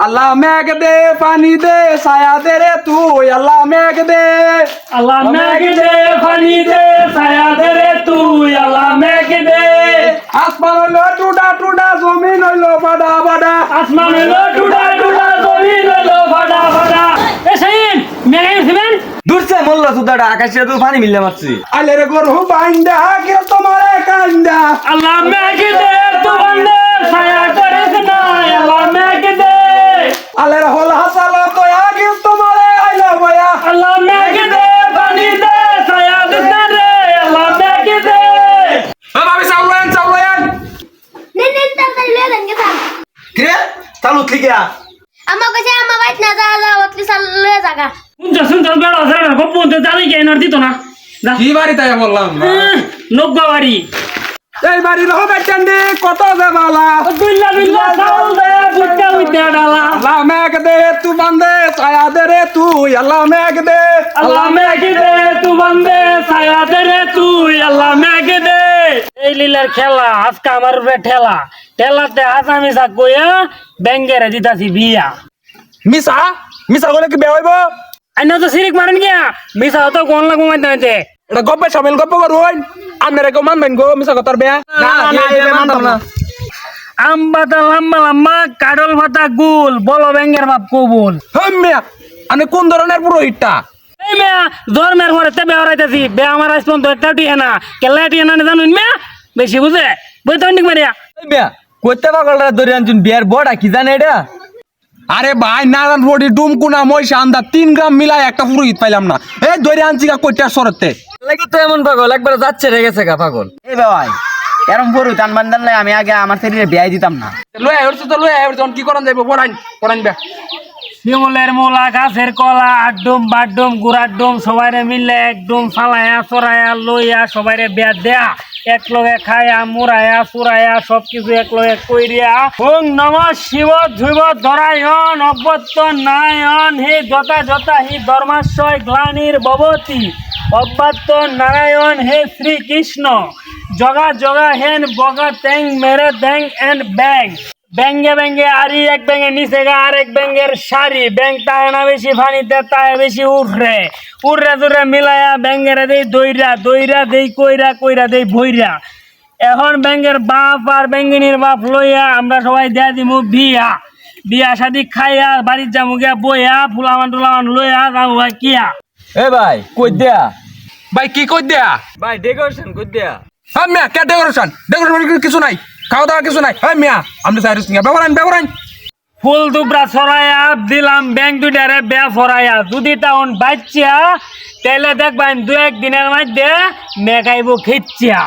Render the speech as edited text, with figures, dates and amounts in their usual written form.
আল্লাহ মেঘ দে পানি দে ছায়া দে রে তুই আল্লাহ মেঘ দে আল্লাহ মেঘ দে পানি দে ছায়া দে রে তুই আল্লাহ মেঘ দে আসমান হইলো টুডা টুডা জমিন হইলো বাডা বাডা আসমান হইলো টুডা টুডা জমিন হইলো ফাটা ফাটা এ শাহিন মেঘ আইছিলেন দূরছে মোল্লা সুদাটা আকাশে তো পানি মিললে মারছি আলে রে গরু বাইন্দা কে তোমারে কান্দা আল্লাহ মেঘ দে তুবন্দে ছায়া করে না আল্লাহ মেঘ দে আলে রে হল হাসালো তো আগে তোমারে আইলো বয়া আল্লাহ মেঘ দে পানি দে ছায়া দে রে আল্লাহ মেঘ দে ও ভাবি চাউলেন নিন তাড়াতাড়ি লয়ে যান গে স্যার কিরে চালু উঠলি গিয়া আমা কইছে আমা বাইত না যা ওতলি সাল লয়ে জাগা শুনছ বেড়া আছে গপ্প তো জানি কে এনার দিত না যা কি বাড়ি তাই বললাম নব্বা বাড়ি এই বাড়ি রহ বেচান্ডি কত জামালা বিল্লা বিল্লা চাউল দে বুট্টা বুট্টা ডালা আল্লাহ মেঘ দে তু বান্দে ছায়া দে রে তুই আল্লাহ মেঘ দে আল্লাহ মেঘ দে তু বন্দে ছায়া দে রে তুই আল্লাহ মেঘ দে এই লীলার খেলা আজকে আমার উপরে ঠেলা ঠেলাতে আসামি সাক কইয়া ব্যাঙ্গেরে দিতাছি বিয়া মিসা মিসা বলে কি বেয়া হইব আইনা তো সিরিক মারেন গিয়া মিছা তো কোন লাগু মাইতে এটা গপ্পে সামিল গপ্প করুন আপনারা কেউ মানবেন গো মিসা কথার বেয়া মানতাম না আমবাতা লম্বা লম্বা কাডল ভাতা গুল বলো ব্যাঙ্গের বাপ কবুল মিয়া আমি কোন ধরনের পুরোহিতটা এই মেয়া ধর্মের ঘরে তে বেয়া হরাইতেছি বে আমার আজ পর্যন্ত একটা টিয়া না কেলা টিয়া না জানুন মেয়া বেশি বুঝে বই তো অনেক মারিয়া বিয়া কইতে পাগলরা ধরে আনছুন বিয়ার বড়া কি জানে এটা আরে ভাই নারায়ণ রোডি ডুমকুনা ময়সা আন্দা 3 গ্রাম মিলাই একটা পুরোহিত পাইলাম না এই ধরে আনছি গা কইটার সরতে লাগি তো এমন পাগল একবার যাচ্ছে রে গেছে গা পাগল এই ভাই এরম বড় টান বান্দান নাই আমি আগে আমার শরীরে বিয়াই দিতাম না লয়ে আইরছ তো লয়ে আইরছ কি করান যাইব পড়াইন বে শিমলের মোলা গাছের কলা আড্ডুম বাড্ডুম গুড়াড্ডুম সবাইরে মিললে একদম ফালায়া চড়ায়া লইয়া সবাইরে বেয়া দেয়া এক লগে খায়া মুড়ায়া চুরায়া সবকিছু এক লগে কইরিয়া ওং নম শিব ধ্রুব ধরায়ন অব্যত্ত নায়ন হে যথা যথা হি ধর্মাশয় গ্লানির ভবতি অব্যত্ত নারায়ণ হে শ্রীকৃষ্ণ জগা জগা হেন বগা ট্যাং মেরে ড্যাং এন্ড ব্যাং ব্যাঙ্গে ব্যাঙ্গে আরি এক ব্যাঙ্গে নিচে গা আরেক ব্যাঙ্গের সারি ব্যাঙ্গ তাই না বেশি পানিতে তাই বেশি উঠরে উড়রে দুরে মিলায়া ব্যাঙ্গেরা দেই দইরা দইরা দেই কইরা কইরা দেই ভইরা এখন ব্যাঙ্গের বাপ আর ব্যাঙ্গিনীর বাপ লইয়া আমরা সবাই দেয়া দিমু বিয়া বিয়া শাদি খাইয়া বাড়ির যামু গিয়া বইয়া ফুলামান টুলামান লইয়া যাবো ভাই কিয়া এ ভাই কই দেয়া ভাই কি কই দেয়া ভাই ডেকোরেশন কই দেয়া হ্যাঁ মিয়া কে ডেকোরেশন কিছু নাই খাওয়া দাওয়া কিছু নাই হ্যাঁ মিয়া আমি সাইরুস নিয়া ব্যবহার ফুল দুবরা ছড়াইয়া দিলাম ব্যাংক দুইটারে বেয়া ফরাইয়া যদি টাউন বাচ্চা তাহলে দেখবেন 2-1 দিনের মধ্যে মেঘাইব খিচ্ছা।